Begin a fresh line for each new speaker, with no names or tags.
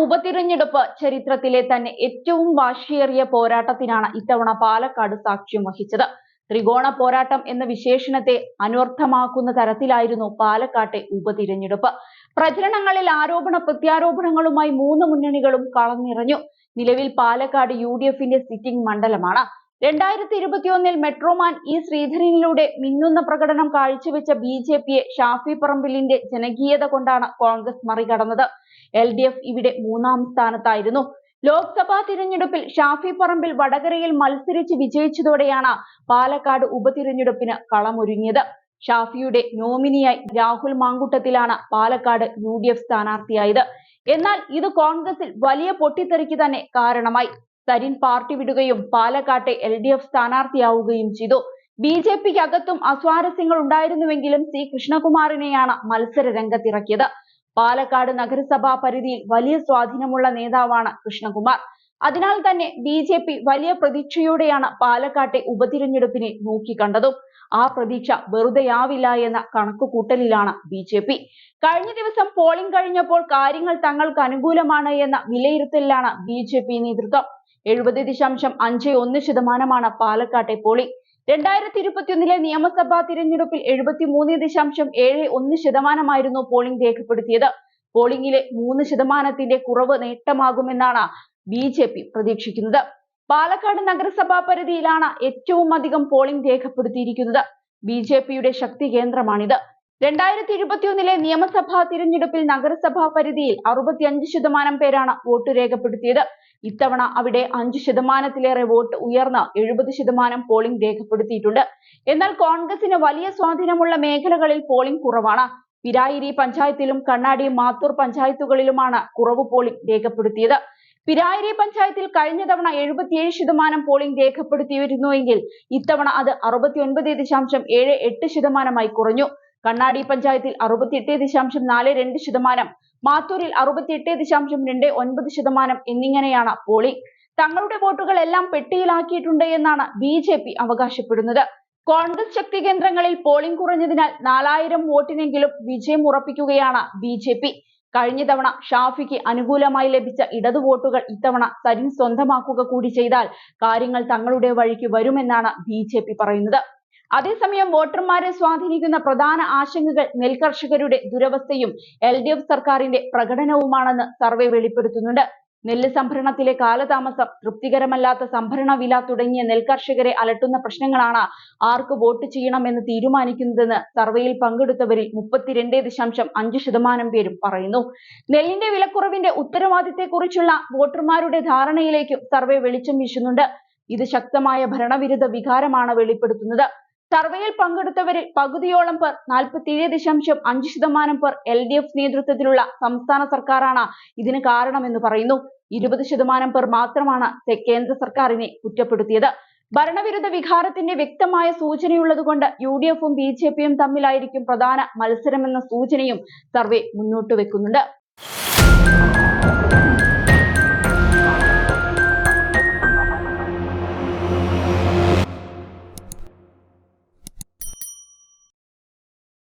ഉപതിരഞ്ഞെടുപ്പ് ചരിത്രത്തിലെ തന്നെ ഏറ്റവും വാശിയേറിയ പോരാട്ടത്തിനാണ് ഇത്തവണ പാലക്കാട് സാക്ഷ്യം വഹിച്ചത്. ത്രികോണ പോരാട്ടം എന്ന വിശേഷണത്തെ അനർത്ഥമാക്കുന്ന തരത്തിലായിരുന്നു പാലക്കാട്ടെ ഉപതിരഞ്ഞെടുപ്പ്. പ്രചരണങ്ങളിൽ ആരോപണ പ്രത്യാരോപണങ്ങളുമായി മൂന്ന് മുന്നണികളും കളഞ്ഞിറങ്ങു. നിലവിൽ പാലക്കാട് UDFന്റെ സിറ്റിംഗ് മണ്ഡലമാണ്. 2021 മെട്രോമാൻ ഇ ശ്രീധരനിലൂടെ മിന്നുന്ന പ്രകടനം കാഴ്ചവെച്ച BJPയെ ഷാഫി പറമ്പിലിന്റെ ജനകീയത കൊണ്ടാണ് കോൺഗ്രസ് മറികടന്നത്. LDF ഇവിടെ മൂന്നാം സ്ഥാനത്തായിരുന്നു. ലോക്സഭാ തിരഞ്ഞെടുപ്പിൽ ഷാഫി പറമ്പിൽ വടകരയിൽ മത്സരിച്ച് വിജയിച്ചതോടെയാണ് പാലക്കാട് ഉപതിരഞ്ഞെടുപ്പിന് കളമൊരുങ്ങിയത്. ഷാഫിയുടെ നോമിനിയായി രാഹുൽ മാങ്കൂട്ടത്തിലാണ് പാലക്കാട് UDF സ്ഥാനാർത്ഥിയായത്. എന്നാൽ ഇത് കോൺഗ്രസിൽ വലിയ പൊട്ടിത്തെറിക്ക് തന്നെ കാരണമായി. സരിൻ പാർട്ടി വിടുകയും പാലക്കാട്ടെ LDF സ്ഥാനാർത്ഥിയാവുകയും ചെയ്തു. BJPക്ക് അകത്തും അസ്വാരസ്യങ്ങൾ ഉണ്ടായിരുന്നുവെങ്കിലും C കൃഷ്ണകുമാറിനെയാണ് മത്സര രംഗത്തിറക്കിയത്. പാലക്കാട് നഗരസഭാ പരിധിയിൽ വലിയ സ്വാധീനമുള്ള നേതാവാണ് കൃഷ്ണകുമാർ. അതിനാൽ തന്നെ BJP വലിയ പ്രതീക്ഷയോടെയാണ് പാലക്കാട്ടെ ഉപതിരഞ്ഞെടുപ്പിനെ നോക്കിക്കണ്ടതും. ആ പ്രതീക്ഷ വെറുതെയാവില്ല എന്ന കണക്കുകൂട്ടലിലാണ് BJP. കഴിഞ്ഞ ദിവസം പോളിംഗ് കഴിഞ്ഞപ്പോൾ കാര്യങ്ങൾ തങ്ങൾക്ക് അനുകൂലമാണ് എന്ന വിലയിരുത്തലിലാണ് BJP നേതൃത്വം. 70.51% പാലക്കാട്ടെ പോളിംഗ്. 2021 നിയമസഭാ തിരഞ്ഞെടുപ്പിൽ 73.71% പോളിംഗ് രേഖപ്പെടുത്തിയത്. പോളിംഗിലെ 3% കുറവ് നേട്ടമാകുമെന്നാണ് BJP പ്രതീക്ഷിക്കുന്നത്. പാലക്കാട് നഗരസഭാ പരിധിയിലാണ് ഏറ്റവും അധികം പോളിംഗ് രേഖപ്പെടുത്തിയിരിക്കുന്നത്. BJPയുടെ ശക്തി കേന്ദ്രമാണിത്. 2021 നിയമസഭാ തിരഞ്ഞെടുപ്പിൽ നഗരസഭാ പരിധിയിൽ 65% പേരാണ് വോട്ട് രേഖപ്പെടുത്തിയത്. ഇത്തവണ അവിടെ 5%-ലേറെ വോട്ട് ഉയർന്ന് 70% പോളിംഗ് രേഖപ്പെടുത്തിയിട്ടുണ്ട്. എന്നാൽ കോൺഗ്രസിന് വലിയ സ്വാധീനമുള്ള മേഖലകളിൽ പോളിംഗ് കുറവാണ്. പിരായിരി പഞ്ചായത്തിലും കണ്ണാടി മാത്തൂർ പഞ്ചായത്തുകളിലുമാണ് കുറവ് പോളിംഗ് രേഖപ്പെടുത്തിയത്. പിരായിരി പഞ്ചായത്തിൽ കഴിഞ്ഞ തവണ 77% പോളിംഗ് രേഖപ്പെടുത്തിയിരുന്നുവെങ്കിൽ ഇത്തവണ അത് 69.78%-ആയി കുറഞ്ഞു. കണ്ണാടി പഞ്ചായത്തിൽ 68.42%, മാത്തൂരിൽ 68.29% എന്നിങ്ങനെയാണ് പോളിംഗ്. തങ്ങളുടെ വോട്ടുകൾ എല്ലാം പെട്ടിയിലാക്കിയിട്ടുണ്ട് എന്നാണ് BJP അവകാശപ്പെടുന്നത്. കോൺഗ്രസ് ശക്തി കേന്ദ്രങ്ങളിൽ പോളിംഗ് കുറഞ്ഞതിനാൽ 4000 വോട്ടിനെങ്കിലും വിജയം ഉറപ്പിക്കുകയാണ് BJP. കഴിഞ്ഞ തവണ ഷാഫിക്ക് അനുകൂലമായി ലഭിച്ച ഇടതു വോട്ടുകൾ ഇത്തവണ സരിൻ സ്വന്തമാക്കുക കൂടി ചെയ്താൽ കാര്യങ്ങൾ തങ്ങളുടെ വഴിക്ക് വരുമെന്നാണ് BJP പറയുന്നത്. അതേസമയം വോട്ടർമാരെ സ്വാധീനിക്കുന്ന പ്രധാന ആശങ്കകൾ നെൽകർഷകരുടെ ദുരവസ്ഥയും LDF സർക്കാരിന്റെ പ്രകടനവുമാണെന്ന് സർവേ വെളിപ്പെടുത്തുന്നുണ്ട്. നെല്ല് സംഭരണത്തിലെ കാലതാമസം, തൃപ്തികരമല്ലാത്ത സംഭരണ വില തുടങ്ങിയ നെൽകർഷകരെ അലട്ടുന്ന പ്രശ്നങ്ങളാണ് ആർക്ക് വോട്ട് ചെയ്യണമെന്ന് തീരുമാനിക്കുന്നതെന്ന് സർവേയിൽ പങ്കെടുത്തവരിൽ 32.5% പേരും പറയുന്നു. നെല്ലിന്റെ വിലക്കുറവിന്റെ ഉത്തരവാദിത്തത്തെക്കുറിച്ചുള്ള വോട്ടർമാരുടെ ധാരണയിലേക്കും സർവേ വെളിച്ചം വീശുന്നുണ്ട്. ഇത് ശക്തമായ ഭരണവിരുദ്ധ വികാരമാണ് വെളിപ്പെടുത്തുന്നത്. സർവേയിൽ പങ്കെടുത്തവരിൽ പകുതിയോളം പേർ 47.5% പേർ LDF നേതൃത്വത്തിലുള്ള സംസ്ഥാന സർക്കാരാണ് ഇതിന് കാരണമെന്ന് പറയുന്നു. 20% പേർ മാത്രമാണ് കേന്ദ്ര സർക്കാരിനെ കുറ്റപ്പെടുത്തിയത്. ഭരണവിരുദ്ധ വികാരത്തിന്റെ വ്യക്തമായ സൂചനയുള്ളതുകൊണ്ട് UDFും BJPയും തമ്മിലായിരിക്കും പ്രധാന മത്സരമെന്ന സൂചനയും സർവേ മുന്നോട്ട് വെക്കുന്നുണ്ട്.